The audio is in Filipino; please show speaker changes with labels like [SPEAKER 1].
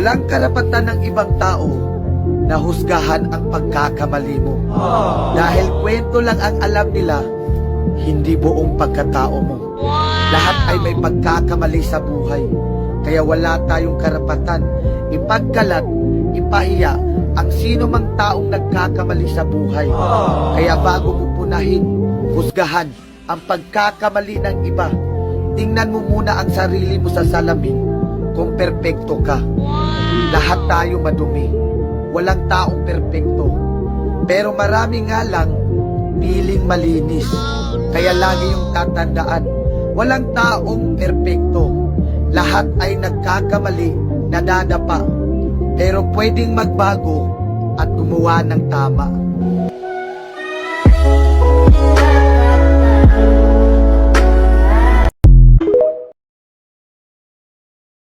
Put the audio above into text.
[SPEAKER 1] Walang karapatan ng ibang tao na husgahan ang pagkakamali mo. Dahil kwento lang ang alam nila, hindi buong pagkatao mo. Lahat ay may pagkakamali sa buhay. Kaya wala tayong karapatan ipagkalat, ipahiya ang sino mang taong nagkakamali sa buhay. Kaya bago mo punahin, husgahan ang pagkakamali ng iba, tingnan mo muna ang sarili mo sa salamin kung perpekto ka. Lahat tayo madumi. Walang taong perpekto. Pero marami nga lang piling malinis. Kaya lagi yung tatandaan, walang taong perpekto. Lahat ay nagkakamali, nadadapa. Pero pwedeng magbago at gumawa ng tama.